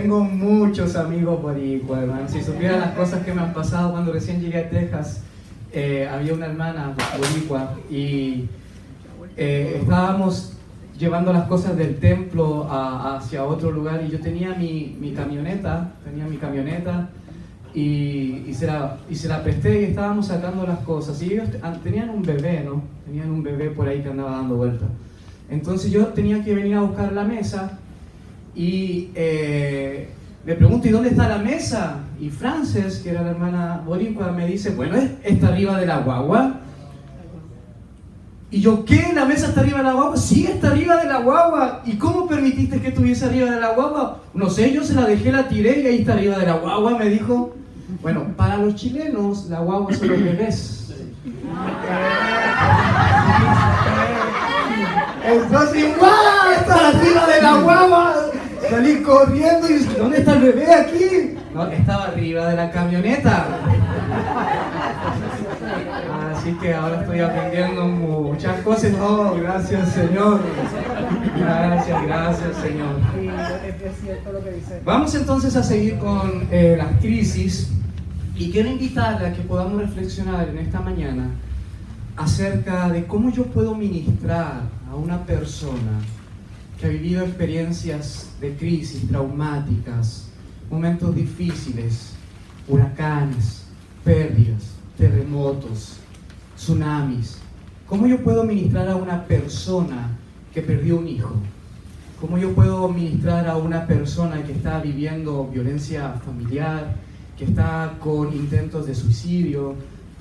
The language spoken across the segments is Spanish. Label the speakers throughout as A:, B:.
A: Tengo muchos amigos boricuas, hermano. Si supieran las cosas que me han pasado cuando recién llegué a Texas, había una hermana boricua y estábamos llevando las cosas del templo hacia otro lugar y yo tenía mi camioneta, y se la presté y estábamos sacando las cosas y ellos tenían un bebé, ¿no? Tenían un bebé por ahí que andaba dando vueltas. Entonces yo tenía que venir a buscar la mesa y le pregunto, ¿y dónde está la mesa? Y Frances, que era la hermana boricua, me dice, bueno, está arriba de la guagua. Y yo, ¿qué? ¿La mesa está arriba de la guagua? Sí, está arriba de la guagua. ¿Y cómo permitiste que estuviese arriba de la guagua? No sé, yo se la dejé, la tiré y ahí está arriba de la guagua, me dijo. Bueno, para los chilenos, la guagua son los bebés. Entonces, ¡guau! ¡Está arriba de la guagua! Salí corriendo y dije, ¿dónde está el bebé aquí? No, estaba arriba de la camioneta. Así que ahora estoy aprendiendo muchas cosas. No, gracias Señor. Gracias Señor. Vamos entonces a seguir con las crisis. Y quiero invitarle a que podamos reflexionar en esta mañana acerca de cómo yo puedo ministrar a una persona que ha vivido experiencias de crisis traumáticas, momentos difíciles, huracanes, pérdidas, terremotos, tsunamis. ¿Cómo yo puedo ministrar a una persona que perdió un hijo? ¿Cómo yo puedo ministrar a una persona que está viviendo violencia familiar, que está con intentos de suicidio,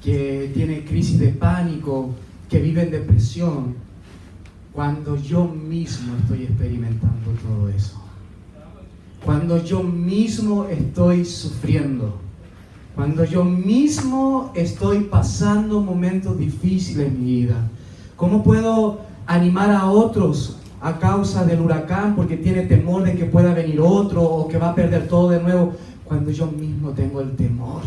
A: que tiene crisis de pánico, que vive en depresión, cuando yo mismo estoy experimentando todo eso? Cuando yo mismo estoy sufriendo, cuando yo mismo estoy pasando momentos difíciles en mi vida. ¿Cómo puedo animar a otros a causa del huracán porque tiene temor de que pueda venir otro o que va a perder todo de nuevo, cuando yo mismo tengo el temor?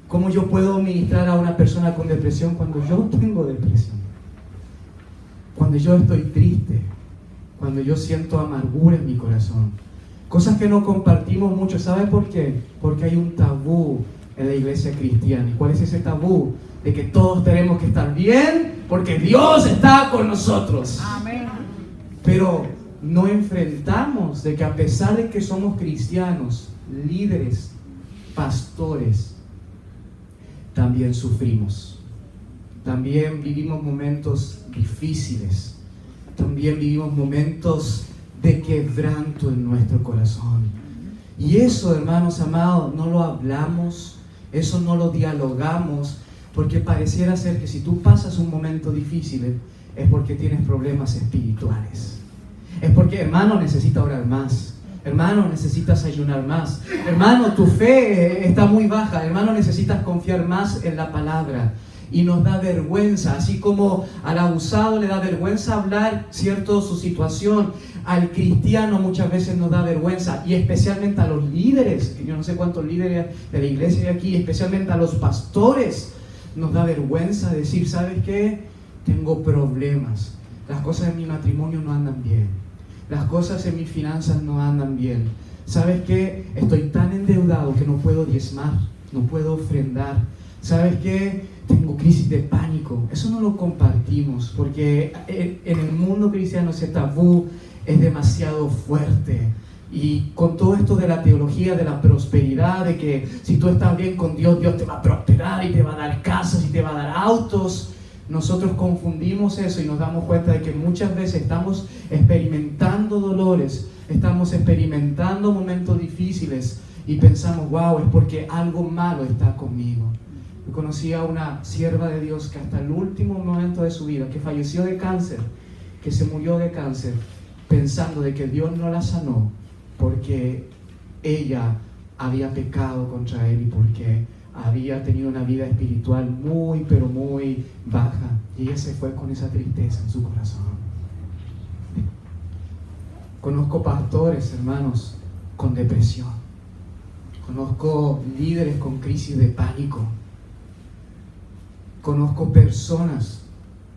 A: ¿Cómo yo puedo ministrar a una persona con depresión cuando yo tengo depresión? Cuando yo estoy triste, cuando yo siento amargura en mi corazón. Cosas que no compartimos mucho. ¿Sabe por qué? Porque hay un tabú en la iglesia cristiana. ¿Y cuál es ese tabú? De que todos tenemos que estar bien porque Dios está con nosotros. Amén. Pero no enfrentamos de que a pesar de que somos cristianos, líderes, pastores, también sufrimos. También vivimos momentos difíciles. También vivimos momentos de quebranto en nuestro corazón. Y eso, hermanos amados, no lo hablamos, eso no lo dialogamos, porque pareciera ser que si tú pasas un momento difícil es porque tienes problemas espirituales. Es porque, hermano, necesitas orar más. Hermano, necesitas ayunar más. Hermano, tu fe está muy baja. Hermano, necesitas confiar más en la palabra. Y nos da vergüenza, así como al abusado le da vergüenza hablar, ¿cierto?, su situación. Al cristiano muchas veces nos da vergüenza, y especialmente a los líderes, yo no sé cuántos líderes de la iglesia hay aquí, especialmente a los pastores, nos da vergüenza decir, ¿sabes qué? Tengo problemas. Las cosas en mi matrimonio no andan bien. Las cosas en mis finanzas no andan bien. ¿Sabes qué? Estoy tan endeudado que no puedo diezmar, no puedo ofrendar. ¿Sabes qué? Tengo crisis de pánico. Eso no lo compartimos porque en el mundo cristiano ese tabú es demasiado fuerte. Y con todo esto de la teología de la prosperidad, de que si tú estás bien con Dios, Dios te va a prosperar y te va a dar casas y te va a dar autos, nosotros confundimos eso y nos damos cuenta de que muchas veces estamos experimentando dolores, estamos experimentando momentos difíciles y pensamos, wow, es porque algo malo está conmigo. Yo conocí a una sierva de Dios que hasta el último momento de su vida, que falleció de cáncer, que se murió de cáncer, pensando de que Dios no la sanó porque ella había pecado contra Él y porque había tenido una vida espiritual muy, pero muy baja. Y ella se fue con esa tristeza en su corazón. Conozco pastores, hermanos, con depresión. Conozco líderes con crisis de pánico. Conozco personas,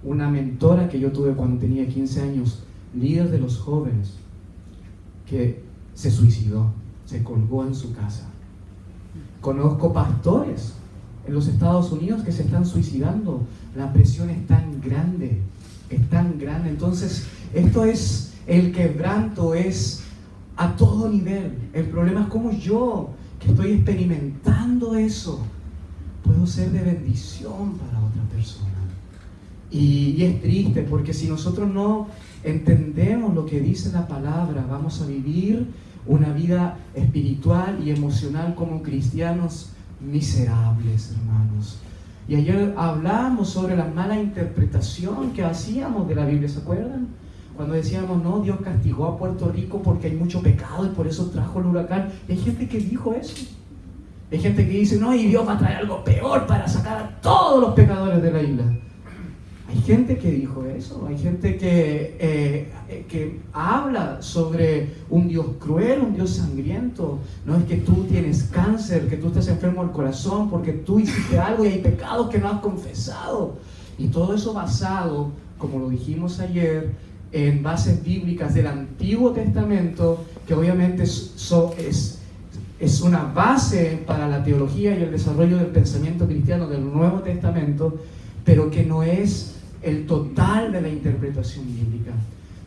A: una mentora que yo tuve cuando tenía 15 años, líder de los jóvenes, que se suicidó. se colgó en su casa. Conozco pastores en los Estados Unidos que se están suicidando. La presión es tan grande, es tan grande. Entonces, esto es, el quebranto es a todo nivel. El problema es cómo yo, que estoy experimentando eso, puedo ser de bendición para otra persona. Y es triste porque si nosotros no entendemos lo que dice la palabra, vamos a vivir una vida espiritual y emocional como cristianos miserables, hermanos. Y ayer hablamos sobre la mala interpretación que hacíamos de la Biblia, ¿se acuerdan? Cuando decíamos, no, Dios castigó a Puerto Rico porque hay mucho pecado y por eso trajo el huracán. Y hay gente que dijo eso. Hay gente que dice, no, y Dios va a traer algo peor para sacar a todos los pecadores de la isla. Hay gente que dijo eso, hay gente que habla sobre un Dios cruel, un Dios sangriento. No es que tú tienes cáncer, que tú estás enfermo del corazón porque tú hiciste algo y hay pecados que no has confesado. Y todo eso basado, como lo dijimos ayer, en bases bíblicas del Antiguo Testamento, que obviamente es una base para la teología y el desarrollo del pensamiento cristiano del Nuevo Testamento, pero que no es el total de la interpretación bíblica.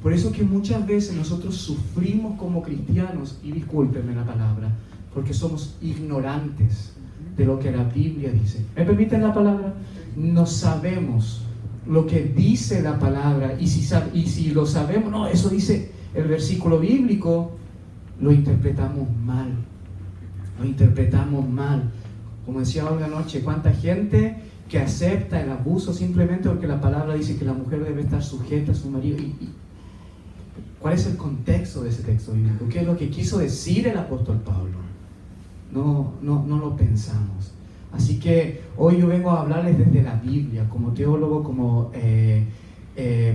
A: Por eso que muchas veces nosotros sufrimos como cristianos, y discúlpenme la palabra, porque somos ignorantes de lo que la Biblia dice. ¿Me permiten la palabra? No sabemos lo que dice la palabra, y si lo sabemos, no, eso dice el versículo bíblico, lo interpretamos mal. Lo interpretamos mal. Como decía hoy anoche, ¿cuánta gente que acepta el abuso simplemente porque la palabra dice que la mujer debe estar sujeta a su marido? ¿Cuál es el contexto de ese texto bíblico? ¿Qué es lo que quiso decir el apóstol Pablo? No lo pensamos. Así que hoy yo vengo a hablarles desde la Biblia, como teólogo, como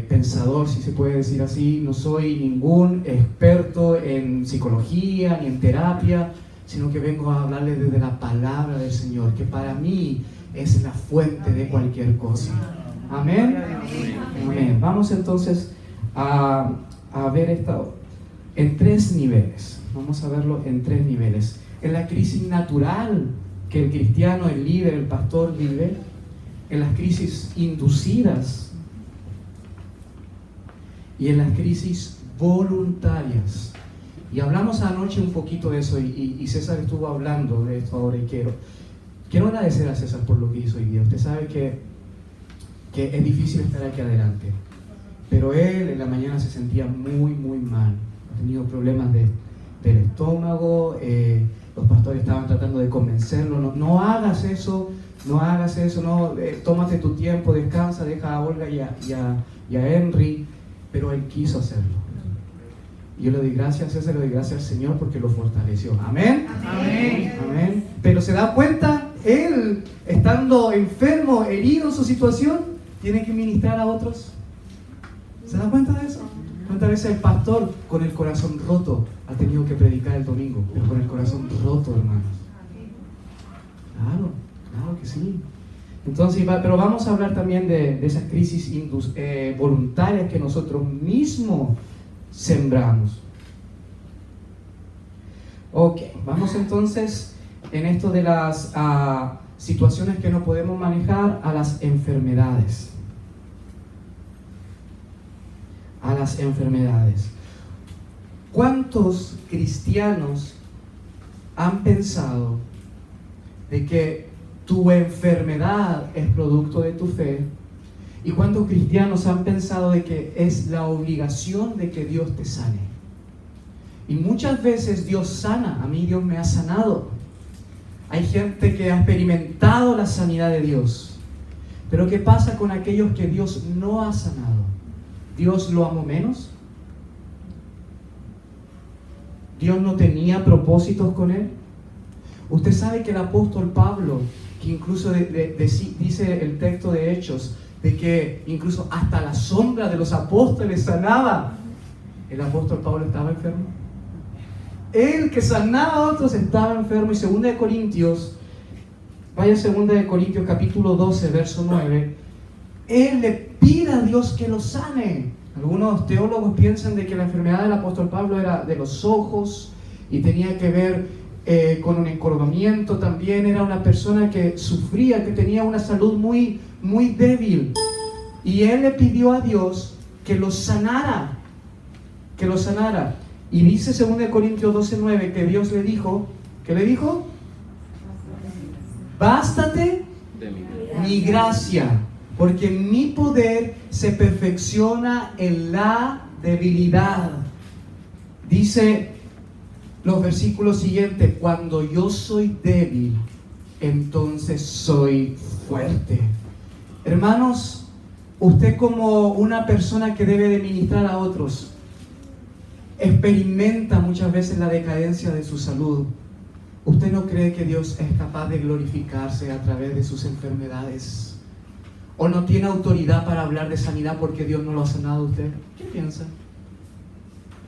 A: pensador, si se puede decir así. No soy ningún experto en psicología ni en terapia, sino que vengo a hablarles desde la palabra del Señor, que para mí es la fuente de cualquier cosa. Amén. Amén. Vamos entonces a ver esto en tres niveles. Vamos a verlo en tres niveles. En la crisis natural que el cristiano, el líder, el pastor vive, en las crisis inducidas y en las crisis voluntarias. Y hablamos anoche un poquito de eso y César estuvo hablando de esto ahora y quiero agradecer a César por lo que hizo hoy día. Usted sabe que es difícil estar aquí adelante, pero él en la mañana se sentía muy mal. Ha tenido problemas del estómago, los pastores estaban tratando de convencerlo, no hagas eso, tómate tu tiempo, descansa, deja a Olga y a Henry, pero él quiso hacerlo. Y yo le doy gracias a César, le doy gracias al Señor porque lo fortaleció. Amén. Amén. Amén. Pero se da cuenta, él estando enfermo, herido en su situación, tiene que ministrar a otros. ¿Se da cuenta de eso? ¿Cuántas veces el pastor con el corazón roto ha tenido que predicar el domingo? Pero con el corazón roto, hermanos. Claro que sí. Entonces, pero vamos a hablar también de esas crisis voluntarias que nosotros mismos sembramos. Ok, vamos entonces en esto de las situaciones que no podemos manejar, a las enfermedades. A las enfermedades. ¿Cuántos cristianos han pensado de que tu enfermedad es producto de tu fe? ¿Y cuántos cristianos han pensado de que es la obligación de que Dios te sane? Y muchas veces Dios sana. A mí Dios me ha sanado. Hay gente que ha experimentado la sanidad de Dios. Pero ¿qué pasa con aquellos que Dios no ha sanado? ¿Dios lo amó menos? ¿Dios no tenía propósitos con él? Usted sabe que el apóstol Pablo, que incluso dice el texto de Hechos, de que incluso hasta la sombra de los apóstoles sanaba. El apóstol Pablo estaba enfermo. Él que sanaba a otros estaba enfermo. Y 2 de Corintios, vaya 2 de Corintios capítulo 12, verso 9, él le pide a Dios que lo sane. Algunos teólogos piensan de que la enfermedad del apóstol Pablo era de los ojos, y tenía que ver con un encorvamiento también. Era una persona que sufría, que tenía una salud muy, muy débil. Y él le pidió a Dios que lo sanara, que lo sanara. Y dice 2 Corintios 12:9 que Dios le dijo, ¿qué le dijo? Bástate mi gracia, porque mi poder se perfecciona en la debilidad. Dice los versículos siguientes: cuando yo soy débil, entonces soy fuerte. Hermanos, usted como una persona que debe de ministrar a otros, experimenta muchas veces la decadencia de su salud. ¿Usted no cree que Dios es capaz de glorificarse a través de sus enfermedades? ¿O no tiene autoridad para hablar de sanidad porque Dios no lo ha sanado a usted? ¿Qué piensa?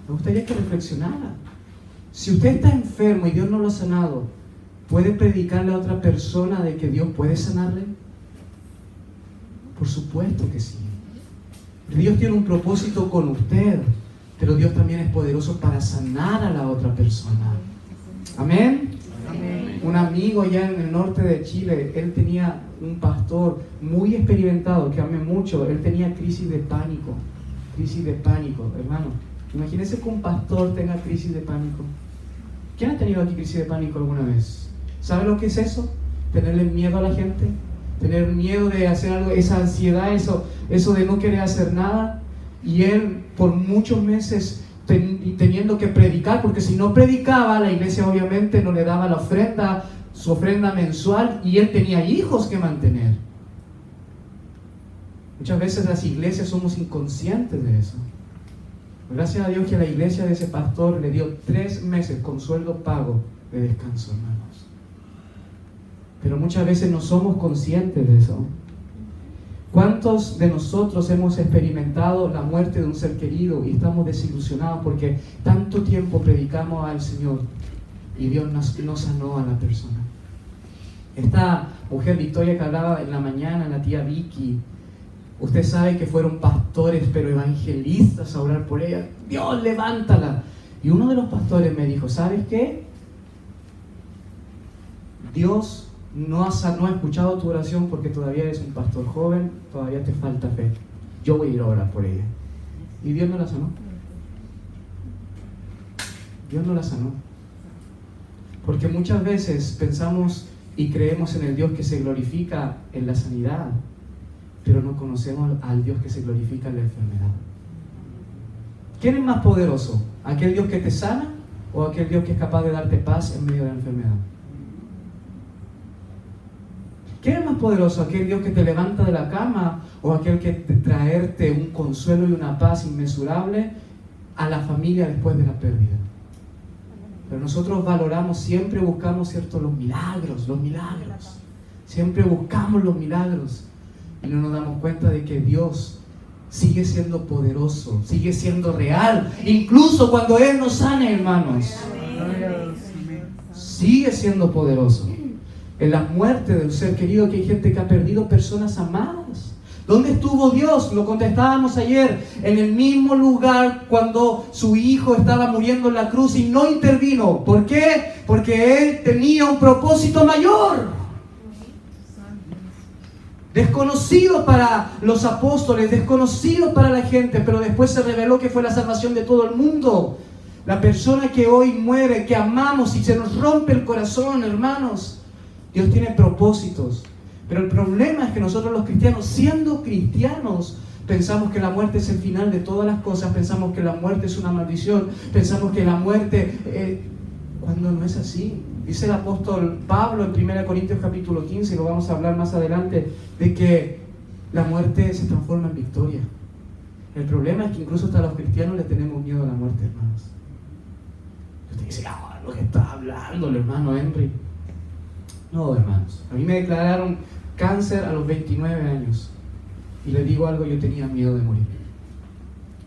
A: Me gustaría que reflexionara. Si usted está enfermo y Dios no lo ha sanado, ¿puede predicarle a otra persona de que Dios puede sanarle? Por supuesto que sí. Dios tiene un propósito con usted, pero Dios también es poderoso para sanar a la otra persona. Amén. Amén. Un amigo allá en el norte de Chile, él tenía un pastor muy experimentado, que amé mucho. Él tenía crisis de pánico, hermano. Imagínense que un pastor tenga crisis de pánico. ¿Quién ha tenido aquí crisis de pánico alguna vez? ¿Sabe lo que es eso? Tenerle miedo a la gente, tener miedo de hacer algo, esa ansiedad, eso de no querer hacer nada. Y él por muchos meses teniendo que predicar, porque si no predicaba, la iglesia obviamente no le daba la ofrenda, su ofrenda mensual, y él tenía hijos que mantener. Muchas veces las iglesias somos inconscientes de eso. Gracias a Dios que la iglesia de ese pastor le dio 3 meses con sueldo pago de descanso, hermanos. Pero muchas veces no somos conscientes de eso. ¿Cuántos de nosotros hemos experimentado la muerte de un ser querido y estamos desilusionados porque tanto tiempo predicamos al Señor y Dios no sanó a la persona? Esta mujer Victoria que hablaba en la mañana, la tía Vicky, usted sabe que fueron pastores pero evangelistas a orar por ella. Dios, levántala. Y uno de los pastores me dijo, ¿sabes qué? Dios no ha escuchado tu oración porque todavía eres un pastor joven, todavía te falta fe. Yo voy a ir a orar por ella. Y Dios no la sanó. Dios no la sanó. Porque muchas veces pensamos y creemos en el Dios que se glorifica en la sanidad, pero no conocemos al Dios que se glorifica en la enfermedad. ¿Quién es más poderoso? ¿Aquel Dios que te sana o aquel Dios que es capaz de darte paz en medio de la enfermedad? ¿Quién es más poderoso? ¿Aquel Dios que te levanta de la cama o aquel que te traerte un consuelo y una paz inmesurable a la familia después de la pérdida? Pero nosotros valoramos, siempre buscamos, ¿cierto?, los milagros. Siempre buscamos los milagros y no nos damos cuenta de que Dios sigue siendo poderoso, sigue siendo real, incluso cuando Él nos sane, hermanos. Sigue siendo poderoso. En la muerte de un ser querido, que hay gente que ha perdido personas amadas. ¿Dónde estuvo Dios? Lo contestábamos ayer. En el mismo lugar cuando su hijo estaba muriendo en la cruz y no intervino. ¿Por qué? Porque Él tenía un propósito mayor. Desconocido para los apóstoles, desconocido para la gente, pero después se reveló que fue la salvación de todo el mundo. La persona que hoy muere, que amamos y se nos rompe el corazón, hermanos. Dios tiene propósitos, pero el problema es que nosotros los cristianos, siendo cristianos, pensamos que la muerte es el final de todas las cosas, pensamos que la muerte es una maldición, pensamos que la muerte, cuando no es así. Dice el apóstol Pablo en 1 Corintios capítulo 15, y lo vamos a hablar más adelante, de que la muerte se transforma en victoria. El problema es que incluso hasta los cristianos le tenemos miedo a la muerte, hermanos. Usted dice, lo que está hablando el hermano Henry. No, hermanos, a mí me declararon cáncer a los 29 años y le digo algo, yo tenía miedo de morir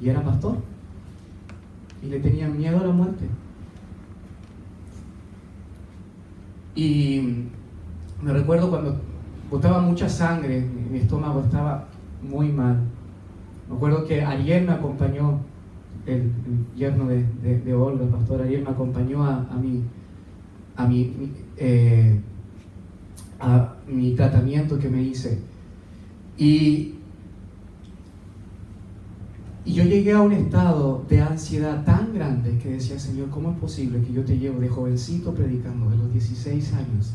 A: y era pastor y le tenía miedo a la muerte. Y me recuerdo cuando botaba mucha sangre, mi estómago estaba muy mal. Me acuerdo que Ariel me acompañó el yerno de Olga, el pastor Ariel, me acompañó a mi tratamiento que me hice. Y yo llegué a un estado de ansiedad tan grande que decía, Señor, ¿cómo es posible que yo te llevo de jovencito predicando, de los 16 años,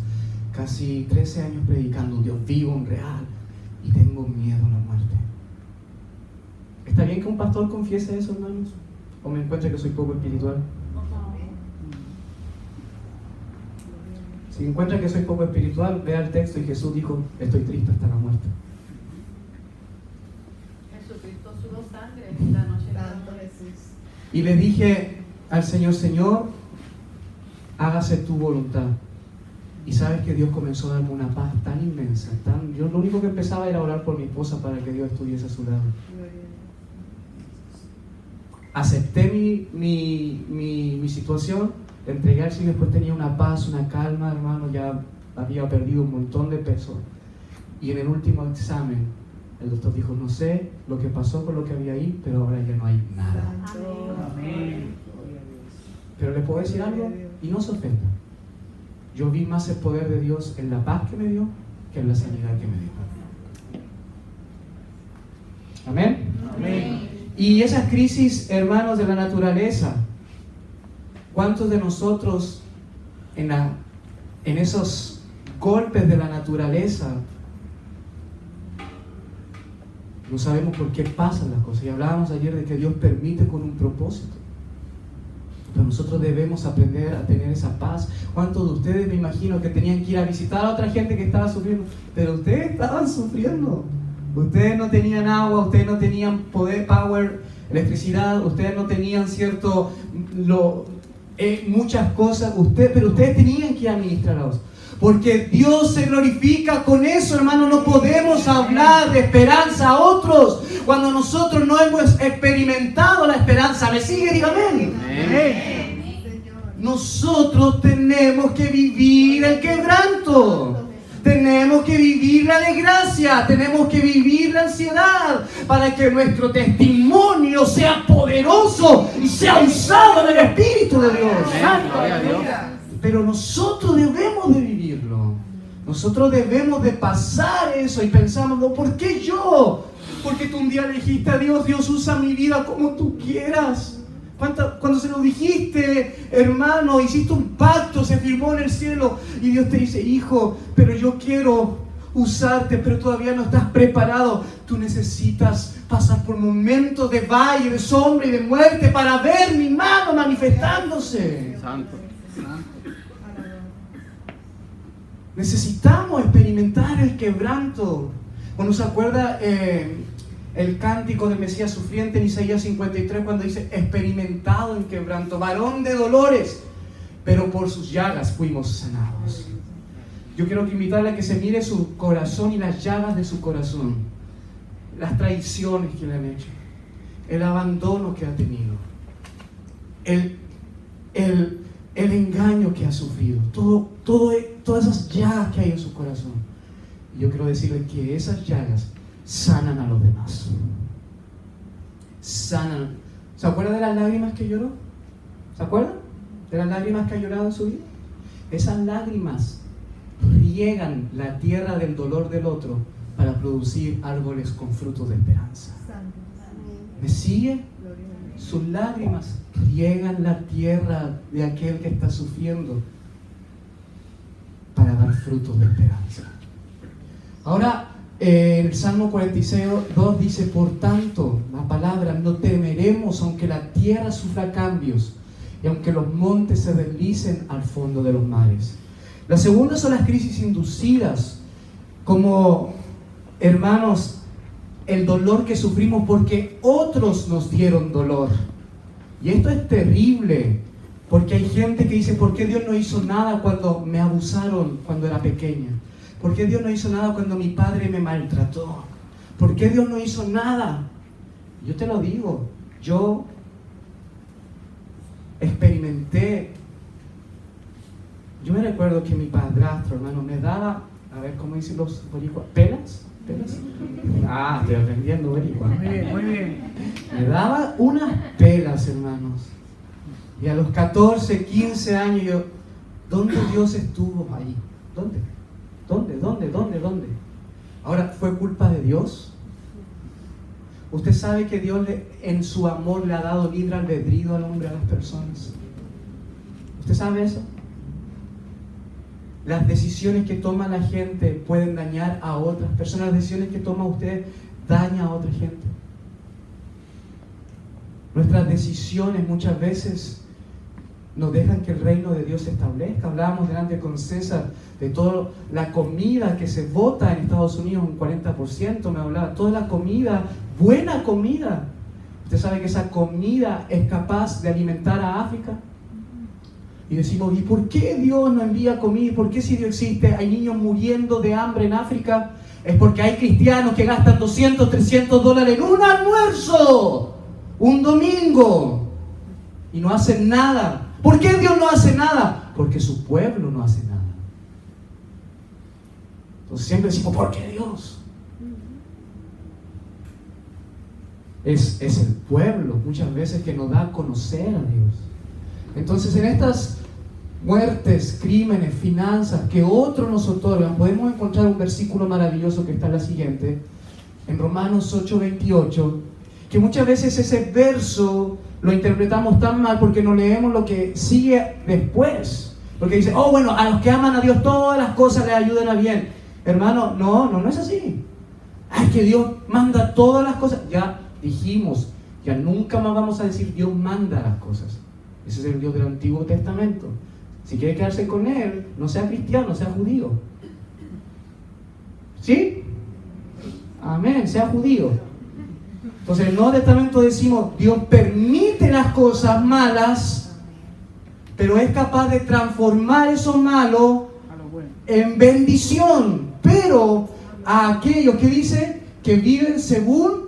A: casi 13 años predicando un Dios vivo, un real, y tengo miedo a la muerte? ¿Está bien que un pastor confiese eso, hermanos? ¿O me encuentre que soy poco espiritual? Si encuentra que soy poco espiritual, vea el texto y Jesús dijo, estoy triste hasta la muerte.
B: Jesucristo sudó sangre la noche de Jesús.
A: Y le dije al Señor, Señor, hágase tu voluntad. Y sabes que Dios comenzó a darme una paz tan inmensa, yo lo único que empezaba era orar por mi esposa para que Dios estuviese a su lado. Acepté mi situación, le entregué al Señor, después tenía una paz, una calma, hermano, ya había perdido un montón de peso. Y en el último examen, el doctor dijo, no sé lo que pasó con lo que había ahí, pero ahora ya no hay nada.
B: Amén.
A: Pero le puedo decir algo, y no se ofenda. Yo vi más el poder de Dios en la paz que me dio que en la sanidad que me dio. Amén.
B: Amén.
A: Y esas crisis, hermanos, de la naturaleza, ¿cuántos de nosotros en esos golpes de la naturaleza no sabemos por qué pasan las cosas? Y hablábamos ayer de que Dios permite con un propósito. Pero nosotros debemos aprender a tener esa paz. ¿Cuántos de ustedes, me imagino, que tenían que ir a visitar a otra gente que estaba sufriendo? Pero ustedes estaban sufriendo. Ustedes no tenían agua, ustedes no tenían power, electricidad, ustedes no tenían muchas cosas, pero ustedes tenían que administrarlos. Porque Dios se glorifica con eso, hermano. No podemos hablar de esperanza a otros cuando nosotros no hemos experimentado la esperanza. ¿Me sigue? Dígame. Amén. Nosotros tenemos que vivir el quebranto. Tenemos que vivir la desgracia, tenemos que vivir la ansiedad para que nuestro testimonio sea poderoso y sea usado en el Espíritu de Dios. Pero nosotros debemos de vivirlo. Nosotros debemos de pasar eso y pensamos, no, ¿por qué yo? Porque tú un día le dijiste a Dios, Dios usa mi vida como tú quieras. Cuando se lo dijiste, hermano, hiciste un pacto, se firmó en el cielo y Dios te dice, hijo, pero yo quiero usarte, pero todavía no estás preparado. Tú necesitas pasar por momentos de valle, de sombra y de muerte para ver mi mano manifestándose.
C: Santo.
A: Necesitamos experimentar el quebranto. Cuando se acuerda el cántico del Mesías sufriente en Isaías 53, cuando dice, experimentado en quebranto, varón de dolores, pero por sus llagas fuimos sanados. Yo quiero invitarle a que se mire su corazón y las llagas de su corazón, las traiciones que le han hecho, el abandono que ha tenido, el engaño que ha sufrido, todas esas llagas que hay en su corazón. Y yo quiero decirle que esas llagas sanan a los demás. Sanan. ¿Se acuerda de las lágrimas que lloró? ¿Se acuerdan? De las lágrimas que ha llorado en su vida. Esas lágrimas riegan la tierra del dolor del otro para producir árboles con frutos de esperanza. ¿Me sigue? Sus lágrimas riegan la tierra de aquel que está sufriendo para dar frutos de esperanza. Ahora, el Salmo 46:2 dice, por tanto, la palabra, no temeremos aunque la tierra sufra cambios y aunque los montes se deslicen al fondo de los mares. La segunda son las crisis inducidas, como, hermanos, el dolor que sufrimos porque otros nos dieron dolor. Y esto es terrible, porque hay gente que dice, ¿por qué Dios no hizo nada cuando me abusaron cuando era pequeña? ¿Por qué Dios no hizo nada cuando mi padre me maltrató? ¿Por qué Dios no hizo nada? Yo te lo digo, yo experimenté. Yo me recuerdo que mi padrastro, hermano, me daba, A ver, ¿cómo dicen los boricuas? ¿Pelas? ¿Pelas? Ah, estoy aprendiendo boricua.
C: Muy bien, muy bien.
A: Me daba unas pelas, hermanos. Y a los 14, 15 años yo, ¿dónde Dios estuvo ahí? ¿Dónde? ¿Dónde? Ahora, ¿fue culpa de Dios? Usted sabe que Dios en su amor le ha dado libre albedrío al hombre, a las personas. ¿Usted sabe eso? Las decisiones que toma la gente pueden dañar a otras personas. Las decisiones que toma usted dañan a otra gente. Nuestras decisiones muchas veces nos dejan que el reino de Dios se establezca. Hablábamos delante con César de toda la comida que se bota en Estados Unidos, un 40%, me hablaba, toda la comida, buena comida. Usted sabe que esa comida es capaz de alimentar a África. Y decimos, ¿y por qué Dios no envía comida? ¿Por qué si Dios existe hay niños muriendo de hambre en África? Es porque hay cristianos que gastan $200, $300 en un almuerzo, un domingo, y no hacen nada. ¿Por qué Dios no hace nada? Porque su pueblo no hace nada. Entonces siempre decimos, ¿por qué Dios? Es el pueblo muchas veces que nos da a conocer a Dios. Entonces en estas muertes, crímenes, finanzas que otros nos otorgan, podemos encontrar un versículo maravilloso que está en la siguiente, en Romanos 8:28, que muchas veces ese verso lo interpretamos tan mal porque no leemos lo que sigue después. Porque dice, oh bueno, a los que aman a Dios todas las cosas les ayudan a bien. Hermano, no es así. Ay, que Dios manda todas las cosas. Ya dijimos, ya nunca más vamos a decir Dios manda las cosas. Ese es el Dios del Antiguo Testamento. Si quiere quedarse con Él, no sea cristiano, sea judío. ¿Sí? Amén, sea judío. Entonces en el Nuevo Testamento decimos, Dios permite las cosas malas, pero es capaz de transformar eso malo en bendición. Pero a aquellos que dice que viven según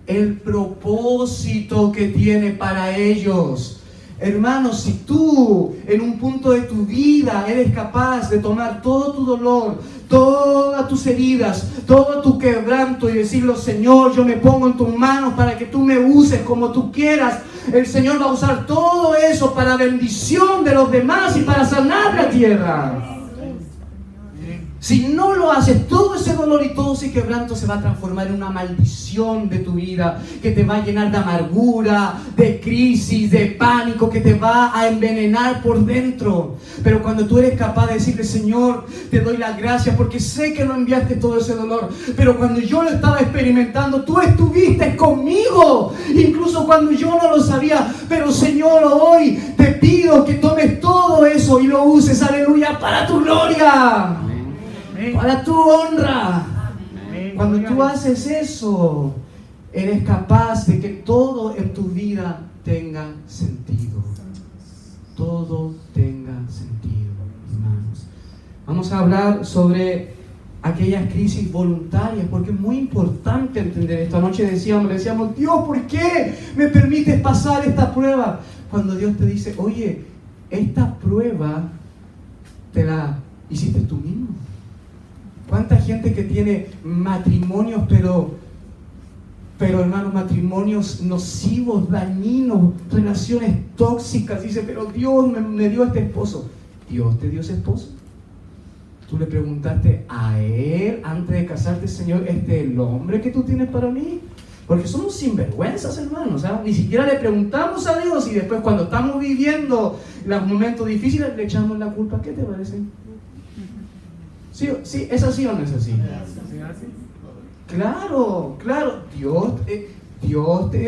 A: el propósito que tiene para ellos. Hermanos, si tú en un punto de tu vida eres capaz de tomar todo tu dolor, todas tus heridas, todo tu quebranto y decirlo, Señor, yo me pongo en tus manos para que tú me uses como tú quieras, el Señor va a usar todo eso para bendición de los demás y para sanar la tierra. Si no lo haces, todo ese dolor y todo ese quebranto se va a transformar en una maldición de tu vida, que te va a llenar de amargura, de crisis, de pánico, que te va a envenenar por dentro. Pero cuando tú eres capaz de decirle, Señor, te doy las gracias porque sé que no enviaste todo ese dolor, pero cuando yo lo estaba experimentando, tú estuviste conmigo, incluso cuando yo no lo sabía. Pero Señor, hoy te pido que tomes todo eso y lo uses, aleluya, para tu gloria, para tu honra. Cuando tú haces eso, eres capaz de que todo en tu vida tenga sentido. Todo tenga sentido, hermanos. Vamos a hablar sobre aquellas crisis voluntarias, porque es muy importante entender. Esta noche decíamos, Dios, ¿por qué me permites pasar esta prueba? Cuando Dios te dice, oye, esta prueba te la hiciste tú mismo. ¿Cuánta gente que tiene matrimonios, pero hermanos, matrimonios nocivos, dañinos, relaciones tóxicas? Dice, pero Dios me dio este esposo. ¿Dios te dio ese esposo? Tú le preguntaste a Él antes de casarte, Señor, ¿este es el hombre que tú tienes para mí? Porque somos sinvergüenzas, hermanos, ¿sabes? Ni siquiera le preguntamos a Dios y después cuando estamos viviendo los momentos difíciles le echamos la culpa. ¿Qué te parece? ¿Sí, es así o no es así? Claro, Dios, es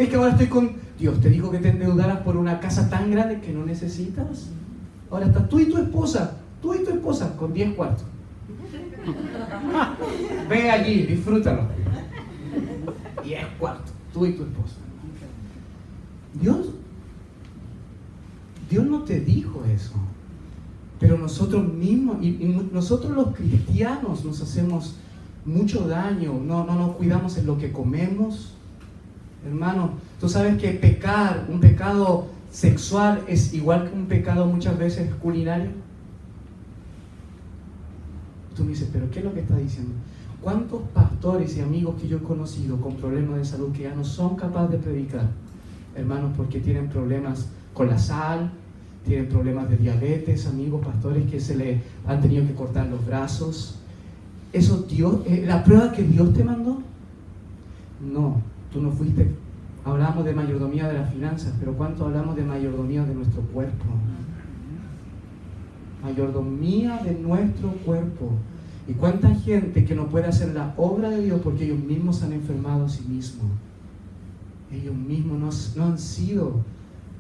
A: que ahora estoy con... Dios te dijo que te endeudaras por una casa tan grande que no necesitas. Ahora estás tú y tu esposa con 10 cuartos. Ve allí, disfrútalo. 10 cuartos, tú y tu esposa. Dios no te dijo eso. Pero nosotros mismos, y nosotros los cristianos nos hacemos mucho daño, no nos cuidamos en lo que comemos. Hermano, tú sabes que pecar, un pecado sexual es igual que un pecado muchas veces culinario. tú me dices, pero ¿qué es lo que está diciendo? ¿Cuántos pastores y amigos que yo he conocido con problemas de salud que ya no son capaces de predicar? Hermanos, porque tienen problemas con la sal, tienen problemas de diabetes, amigos, pastores que se le han tenido que cortar los brazos. ¿Eso Dios, la prueba que Dios te mandó? No, tú no fuiste. Hablamos de mayordomía de las finanzas, pero ¿cuánto hablamos de mayordomía de nuestro cuerpo? Mayordomía de nuestro cuerpo. ¿Y cuánta gente que no puede hacer la obra de Dios porque ellos mismos se han enfermado a sí mismos? Ellos mismos no han sido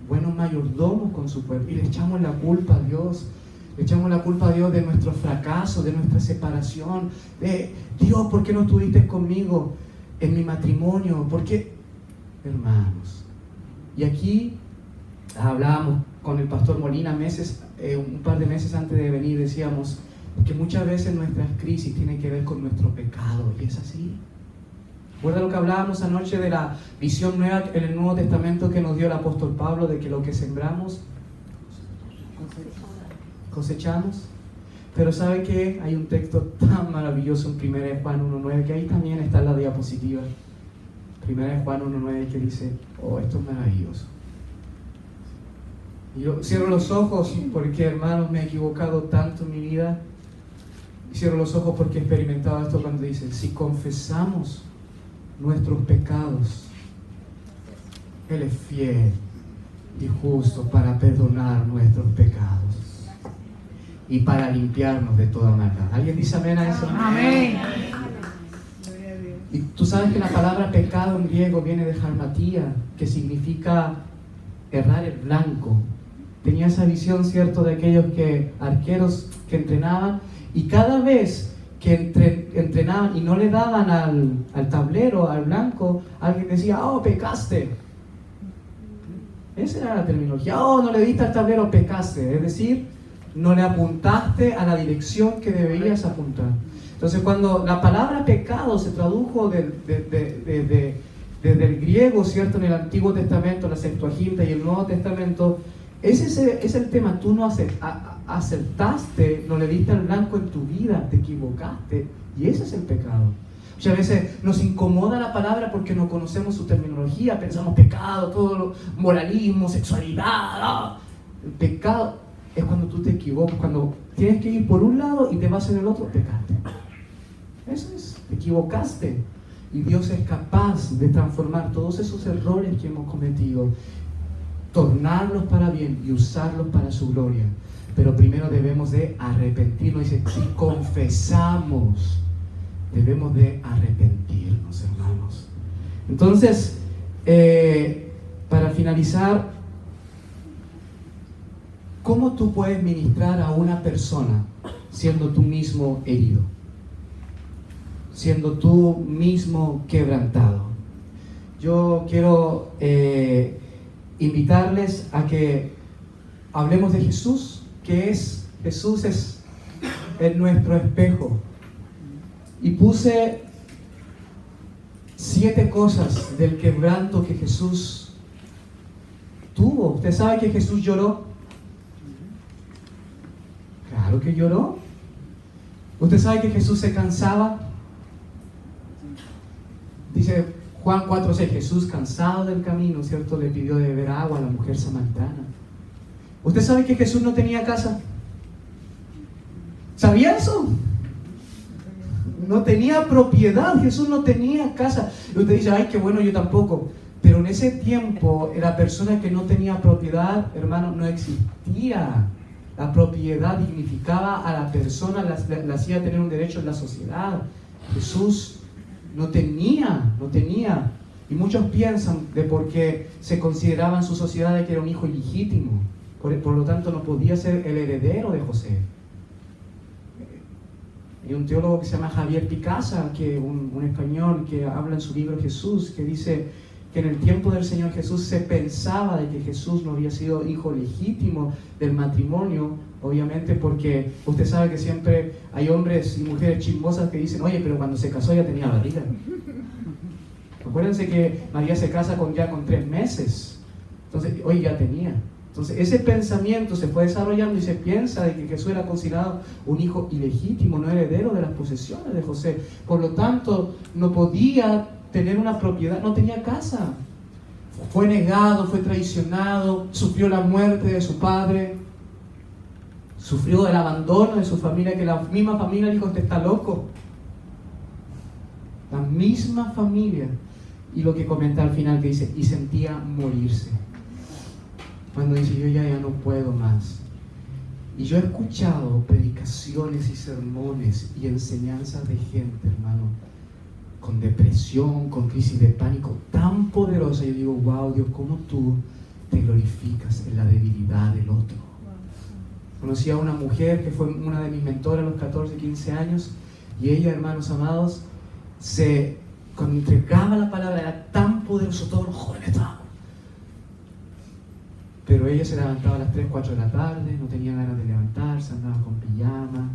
A: buenos mayordomos con su cuerpo. Y le echamos la culpa a Dios. Le echamos la culpa a Dios de nuestro fracaso, de nuestra separación. De Dios, ¿por qué no estuviste conmigo en mi matrimonio? ¿Por qué? Hermanos. Y aquí hablábamos con el pastor Molina un par de meses antes de venir, decíamos que muchas veces nuestras crisis tienen que ver con nuestro pecado, y es así. ¿Recuerda lo que hablábamos anoche de la visión nueva en el Nuevo Testamento que nos dio el apóstol Pablo, de que lo que sembramos cosechamos? Pero ¿sabe qué? Hay un texto tan maravilloso en 1 Juan 1:9, que ahí también está en la diapositiva. 1 Juan 1:9, que dice, oh, esto es maravilloso. Y yo cierro los ojos porque, hermanos, me he equivocado tanto en mi vida. Y cierro los ojos porque he experimentado esto cuando dice, si confesamos nuestros pecados, Él es fiel y justo para perdonar nuestros pecados y para limpiarnos de toda maldad. ¿Alguien dice amén a eso?
B: Amén.
A: Y tú sabes que la palabra pecado en griego viene de harmatía, que significa errar el blanco. Tenía esa visión, ¿cierto?, de aquellos arqueros que entrenaban, y cada vez que entrenaban y no le daban al tablero, al blanco, alguien decía, oh, pecaste. Esa era la terminología. Oh, no le diste al tablero, pecaste. Es decir, no le apuntaste a la dirección que deberías apuntar. Entonces, cuando la palabra pecado se tradujo desde el griego, ¿cierto?, en el Antiguo Testamento, la Septuaginta y el Nuevo Testamento, ese es el tema. Tú no acertaste, no le diste al blanco en tu vida, te equivocaste, y ese es el pecado. Muchas veces nos incomoda la palabra porque no conocemos su terminología, pensamos pecado, todo lo, moralismo, sexualidad. El pecado es cuando tú te equivocas, cuando tienes que ir por un lado y te vas en el otro, pecaste. Eso es, te equivocaste. Y Dios es capaz de transformar todos esos errores que hemos cometido, tornarlos para bien y usarlos para su gloria. Pero primero debemos de arrepentirnos. Dice, si confesamos, debemos de arrepentirnos, hermanos. Entonces, para finalizar, ¿cómo tú puedes ministrar a una persona siendo tú mismo herido? Siendo tú mismo quebrantado. Yo quiero invitarles a que hablemos de Jesús, Jesús es nuestro espejo. Y puse 7 cosas del quebranto que Jesús tuvo. ¿Usted sabe que Jesús lloró? Claro que lloró. ¿Usted sabe que Jesús se cansaba? Dice Juan 4:6, Jesús, cansado del camino, ¿cierto?, le pidió de beber agua a la mujer samaritana. ¿Usted sabe que Jesús no tenía casa? ¿Sabía eso? No tenía propiedad, Jesús no tenía casa. Y usted dice, ay, qué bueno, yo tampoco. Pero en ese tiempo, la persona que no tenía propiedad, hermano, no existía. La propiedad dignificaba a la persona, la hacía tener un derecho en la sociedad. Jesús no tenía. Y muchos piensan de porque se consideraba en su sociedad de que era un hijo ilegítimo. Por lo tanto, no podía ser el heredero de José. Hay un teólogo que se llama Javier Picasa, un español, que habla en su libro Jesús, que dice que en el tiempo del Señor Jesús se pensaba de que Jesús no había sido hijo legítimo del matrimonio, obviamente porque usted sabe que siempre hay hombres y mujeres chismosas que dicen, oye, pero cuando se casó ya tenía barriga. Acuérdense que María se casa ya con 3 meses. Entonces, oye, ya tenía. Entonces ese pensamiento se fue desarrollando y se piensa de que Jesús era considerado un hijo ilegítimo, no heredero de las posesiones de José. Por lo tanto, no podía tener una propiedad, no tenía casa. Fue negado, fue traicionado, sufrió la muerte de su padre, sufrió el abandono de su familia, que la misma familia le dijo: usted está loco. La misma familia. Y lo que comenta al final, que dice, y sentía morirse. Cuando dice, yo ya no puedo más. Y yo he escuchado predicaciones y sermones y enseñanzas de gente, hermano, con depresión, con crisis de pánico tan poderosa. Yo digo, wow, Dios, ¿cómo tú te glorificas en la debilidad del otro? Conocí a una mujer que fue una de mis mentoras a los 14, 15 años, y ella, hermanos amados, cuando entregaba la palabra era tan poderoso, todos los jóvenes estaban. Pero ella se levantaba a las 3, 4 de la tarde, no tenía ganas de levantarse, andaba con pijama,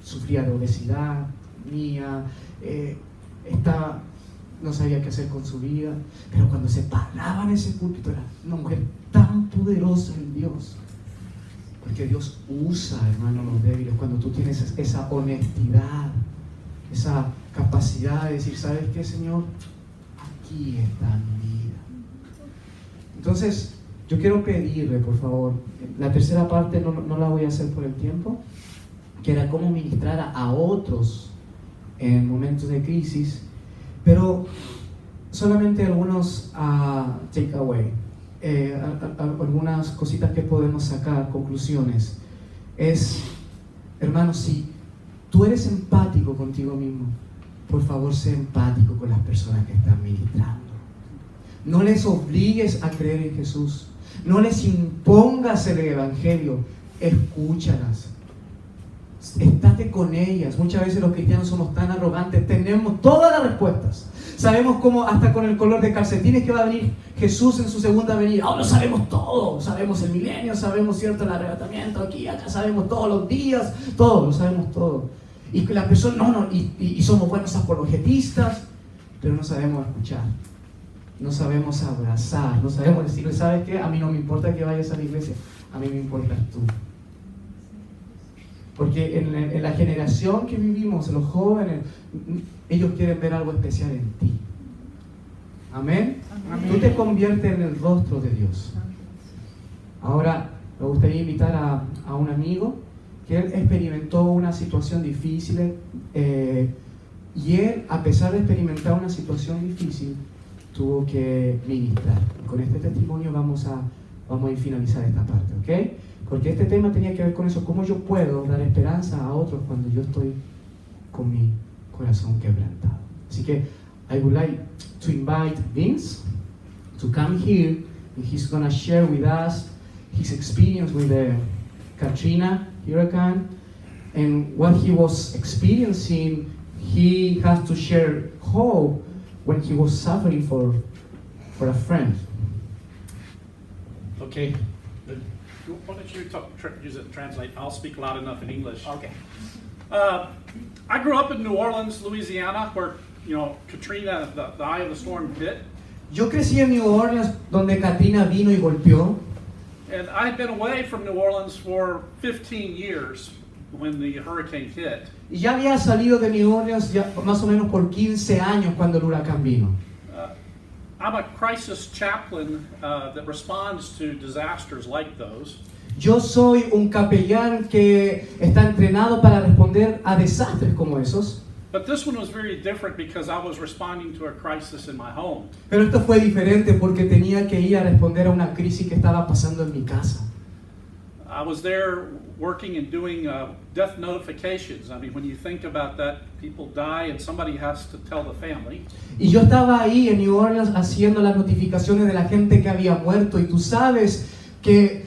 A: sufría de obesidad mía, no sabía qué hacer con su vida. Pero cuando se paraba en ese púlpito era una mujer tan poderosa en Dios. Porque Dios usa, hermano, los débiles. Cuando tú tienes esa honestidad, esa capacidad de decir, ¿sabes qué, Señor? Aquí está mi vida. Entonces, yo quiero pedirle, por favor, la tercera parte no la voy a hacer por el tiempo, que era cómo ministrar a otros en momentos de crisis, pero solamente algunos takeaway, algunas cositas que podemos sacar, conclusiones. Hermano, si tú eres empático contigo mismo, por favor, sé empático con las personas que están ministrando. No les obligues a creer en Jesús. No les impongas el evangelio. Escúchalas. Estate con ellas. Muchas veces los cristianos somos tan arrogantes. Tenemos todas las respuestas. Sabemos cómo hasta con el color de calcetines que va a venir Jesús en su segunda venida. Lo sabemos todo. Sabemos el milenio, sabemos cierto el arrebatamiento aquí, acá, sabemos todos los días. Todo, lo sabemos todo. Y que la persona, y somos buenos apologetistas, pero no sabemos escuchar. No sabemos abrazar, no sabemos decirle, ¿sabes qué? A mí no me importa que vayas a la iglesia, a mí me importas tú. Porque en la generación que vivimos, los jóvenes, ellos quieren ver algo especial en ti. ¿Amén? Amén. Tú te conviertes en el rostro de Dios. Ahora, me gustaría invitar a un amigo que él experimentó una situación difícil y él, a pesar de experimentar una situación difícil, tuvo que ministrar. Y con este testimonio vamos a ir a finalizar esta parte, ¿ok? Porque este tema tenía que ver con eso, cómo yo puedo dar esperanza a otros cuando yo estoy con mi corazón quebrantado. Así que I would like to invite Vince to come here, and he's going to share with us his experience with the Katrina hurricane, and what he was experiencing. He has to share hope when he was suffering for a friend.
C: Okay. Why don't you use it to translate? I'll speak loud enough in English.
A: Okay.
C: I grew up in New Orleans, Louisiana, where, Katrina, the eye of the storm hit.
A: Yo crecí en New Orleans, donde Katrina vino y golpeó.
C: And I had been away from New Orleans for 15 years when the hurricane hit.
A: Y ya había salido de New Orleans ya más o menos por 15 años cuando el huracán vino.
C: I'm a crisis chaplain that responds to disasters like those.
A: Yo soy un capellán que está entrenado para responder a desastres como esos.
C: But this one was very different because I was responding to a crisis in my home.
A: Pero esto fue diferente porque tenía que ir a responder a una crisis que estaba pasando en mi casa.
C: I was there working and doing death notifications. I mean, when you think about that, people die and somebody has to tell the family.
A: Y yo estaba ahí en New Orleans haciendo las notificaciones de la gente que había muerto, y tú sabes que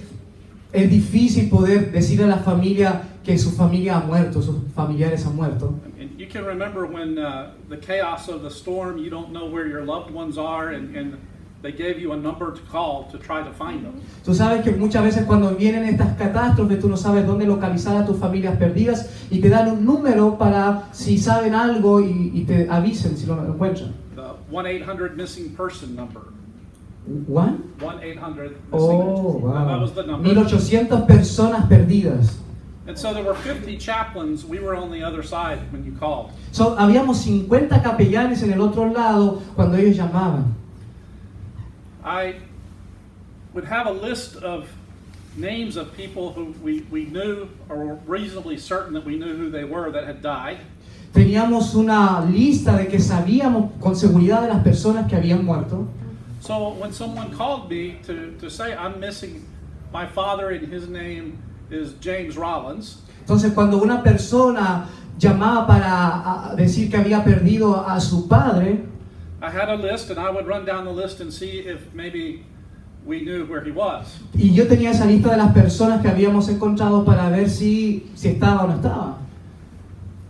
A: es difícil poder decir a la familia que su familia ha muerto, sus familiares han muerto.
C: And you can remember when the chaos of the storm, you don't know where your loved ones are, and they gave you a number to call to try to find them.
A: Tú sabes que muchas veces cuando vienen estas catástrofes, tú no sabes dónde localizar a tus familias perdidas, y te dan un número para si saben algo y te avisen si lo encuentran.
C: The 1-800 missing person number.
A: ¿One?
C: 1-800 missing.
A: Oh,
C: That
A: wow.
C: was the number.
A: 1800 personas perdidas.
C: And so there were 50 chaplains. We were on the other side when you called.
A: So, habíamos 50 capellanes en el otro lado cuando ellos llamaban.
C: I would have a list of names of people who we knew or were reasonably certain that we knew who they were that had died.
A: Teníamos una lista de que sabíamos con seguridad de las personas que habían muerto.
C: So when someone called me to say, I'm missing my father and his name is James Rollins,
A: Entonces, cuando una persona llamaba para decir que había perdido a su padre,
C: I had a list and I would run down the list and see if maybe we knew where he was.
A: y yo tenía esa lista de las personas que habíamos encontrado para ver si estaba o no estaba.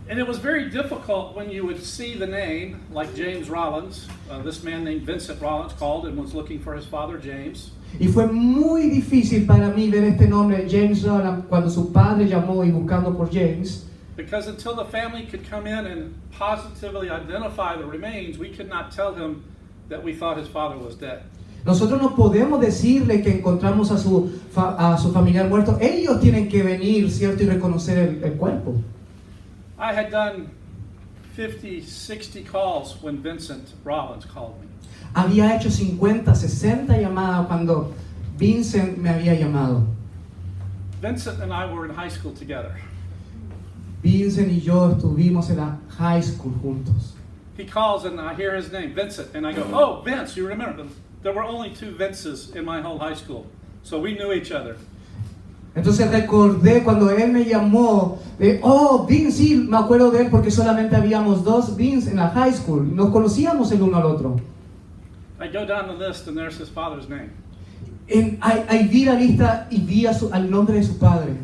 C: And it was very difficult when you would see the name, like James Rollins. This man named Vincent Rollins called and was looking for his father, James.
A: Y fue muy difícil para mí ver este nombre, James Rowland, cuando su padre llamó y buscando por James.
C: Because until the family could come in and positively identify the remains, we could not tell him that we thought his father was dead.
A: Nosotros no podemos decirle que encontramos a su familiar muerto. Ellos tienen que venir, ¿cierto? Y reconocer el cuerpo.
C: I had done 50, 60 calls when Vincent Rollins called me.
A: Había hecho 50, 60 llamadas cuando Vincent me había llamado.
C: Vincent and I were in high school together.
A: Vincent y yo estuvimos en la high school juntos.
C: He calls and I hear his name, Vincent, and I go, oh, Vince, you remember? There were only 2 Vinces in my whole high school, so we knew each other.
A: Entonces recordé cuando él me llamó, Vince, sí, me acuerdo de él porque solamente habíamos 2 Vince en la high school. Nos conocíamos el uno al otro.
C: I go down the list and there's his father's name.
A: Ahí vi la lista y vi al nombre de su padre.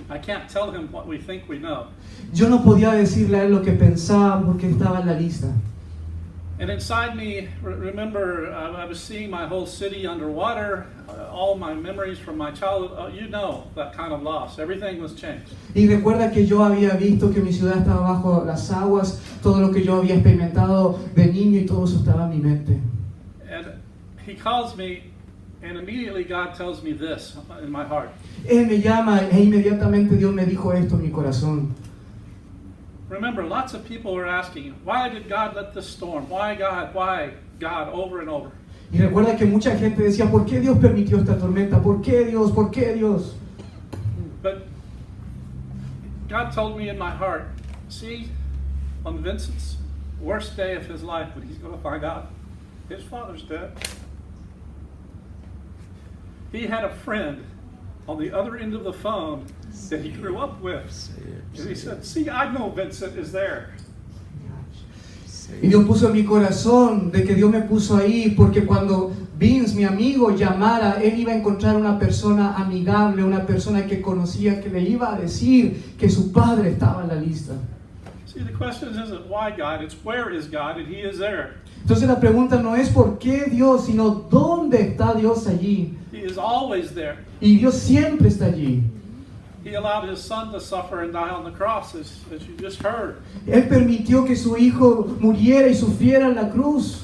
C: I can't tell him what we think we know.
A: Yo no podía decirle a él lo que pensaba porque estaba en la lista.
C: And inside me, remember, I was seeing my whole city underwater, all my memories from my childhood. You know that kind of loss. Everything was changed.
A: Y recuerda que yo había visto que mi ciudad estaba bajo las aguas, todo lo que yo había experimentado de niño y todo eso estaba en mi mente.
C: And he calls me, and immediately God tells me this in my heart.
A: Él me llama e inmediatamente Dios me dijo esto en mi corazón.
C: Remember, lots of people were asking, why did God let this storm? Why God, over and over.
A: Y recuerda que mucha gente decía, ¿por qué Dios permitió esta tormenta? ¿Por qué Dios? ¿Por qué Dios?
C: But God told me in my heart, see, on Vincent's worst day of his life, when he's going to find out his father's dead, he had a friend on the other end of the phone that he grew up with. And he said, see, I know Vincent is there.
A: Y Dios puso en mi corazón de que Dios me puso ahí porque cuando Vince, mi amigo, llamara, él iba a encontrar una persona amigable, una persona que conocía, que le iba a decir que su padre estaba en la lista.
C: See, the question isn't why God, it's where is God, and he is there.
A: Entonces la pregunta no es por qué Dios, sino dónde está Dios allí.
C: He is always there.
A: Y Dios siempre está allí.
C: He allowed his son to suffer and die on the cross, as you just heard.
A: Él permitió que su hijo muriera y sufriera en la cruz.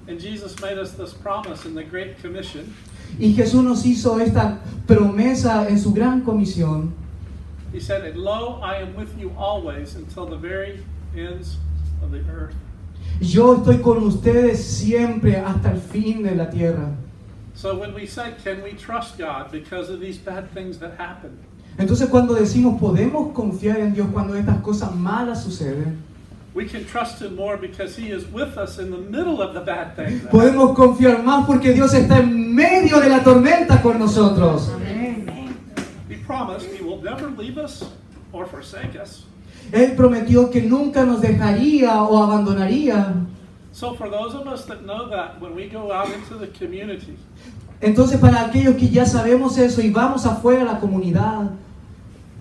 C: And Jesus made us this promise in the Great Commission.
A: Y Jesús nos hizo esta promesa en su gran comisión.
C: He said, and lo, I am with you always until the very ends of the earth.
A: Yo estoy con ustedes siempre hasta el fin de la tierra.
C: So when we said, can we trust God because of these bad things that happen?
A: Entonces cuando decimos podemos confiar en Dios cuando estas cosas malas suceden,
C: We can trust him more because he is with us in the middle of the bad things. that happen.
A: podemos confiar más porque Dios está en medio de la tormenta con nosotros.
C: He promised he will never leave us or forsake us.
A: Él prometió que nunca nos dejaría o abandonaría.
C: So for those of us that know that, when we go out into the community,
A: Entonces para aquellos que ya sabemos eso y vamos afuera a la comunidad,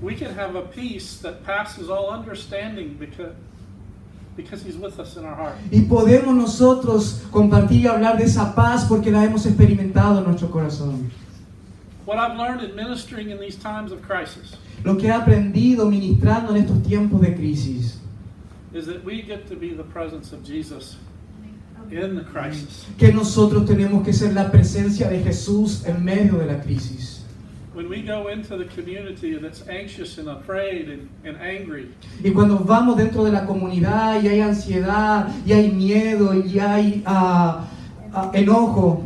C: we can have a peace that passes all understanding because he's with us in our heart.
A: y podemos nosotros compartir y hablar de esa paz porque la hemos experimentado en nuestro corazón.
C: What I've learned in ministering in these times of crisis
A: Lo que he aprendido ministrando en estos tiempos de crisis
C: is that we get to be the presence of Jesus in the crisis.
A: que nosotros tenemos que ser la presencia de Jesús en medio de la crisis.
C: When we go into the community that's anxious and afraid and angry,
A: Y cuando vamos dentro de la comunidad y hay ansiedad, y hay miedo, y hay enojo,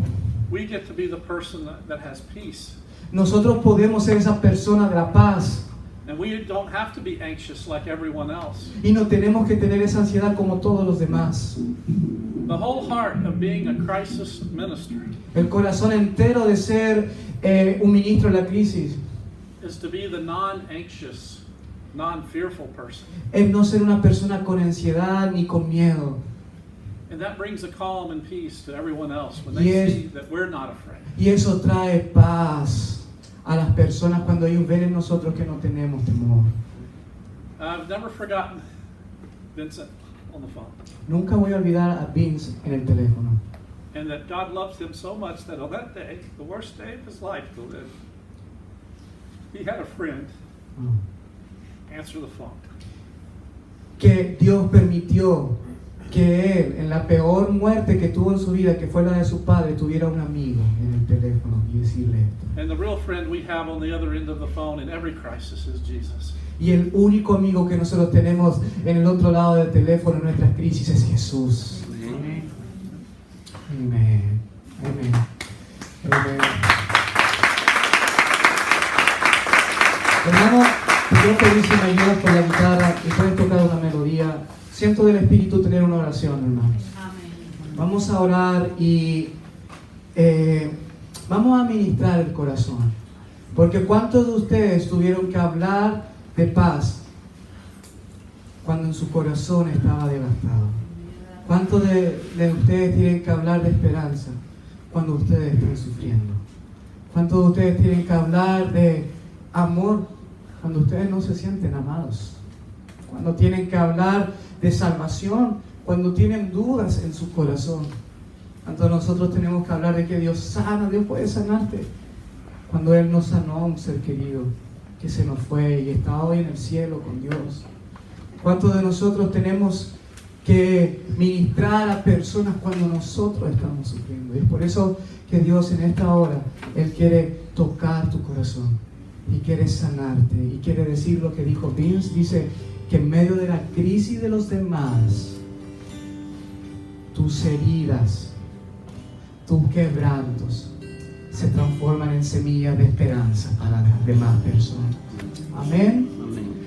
C: we get to be the person that has peace.
A: nosotros podemos ser esa persona de la paz.
C: And we don't have to be anxious like everyone else.
A: Y no tenemos que tener esa ansiedad como todos los demás.
C: The whole heart of being a crisis minister
A: El corazón entero de ser un ministro de la crisis
C: is to be the non-anxious, non-fearful person.
A: es no ser una persona con ansiedad ni con miedo.
C: And that brings a calm and peace to everyone else when they
A: Yes.
C: see that we're not afraid.
A: Y eso trae paz a las personas cuando ellos ven en nosotros que no tenemos temor.
C: I've never forgotten Vincent on the phone.
A: Nunca voy a olvidar a Vince en el teléfono.
C: And that God loves him so much that on that day, the worst day of his life to live, he had a friend answer the phone.
A: Que Dios permitió que él, en la peor muerte que tuvo en su vida, que fue la de su padre, tuviera un amigo en el teléfono y decirle esto.
C: And the real friend we have on the other end of the phone in every crisis is Jesus.
A: Y el único amigo que nosotros tenemos en el otro lado del teléfono en nuestras crisis es Jesús.
C: Amen.
A: Amén. Amén. Amén. Hermano, yo pedí si me ayudas con la guitarra y puedes tocar una melodía. Siento del Espíritu tener una oración, hermanos.
B: Amén.
A: Vamos a orar y vamos a ministrar el corazón. Porque ¿cuántos de ustedes tuvieron que hablar de paz cuando en su corazón estaba devastado? ¿Cuántos de ustedes tienen que hablar de esperanza cuando ustedes están sufriendo? ¿Cuántos de ustedes tienen que hablar de amor cuando ustedes no se sienten amados? Cuando tienen que hablar de salvación cuando tienen dudas en su corazón. Tanto nosotros tenemos que hablar de que Dios sana, Dios puede sanarte. Cuando Él nos sanó a un ser querido que se nos fue y está hoy en el cielo con Dios. ¿Cuántos de nosotros tenemos que ministrar a personas cuando nosotros estamos sufriendo? Y es por eso que Dios en esta hora, Él quiere tocar tu corazón y quiere sanarte y quiere decir lo que dijo Vince. Dice que en medio de la crisis de los demás, tus heridas, tus quebrantos se transforman en semillas de esperanza para las demás personas. Amén.
D: Amén.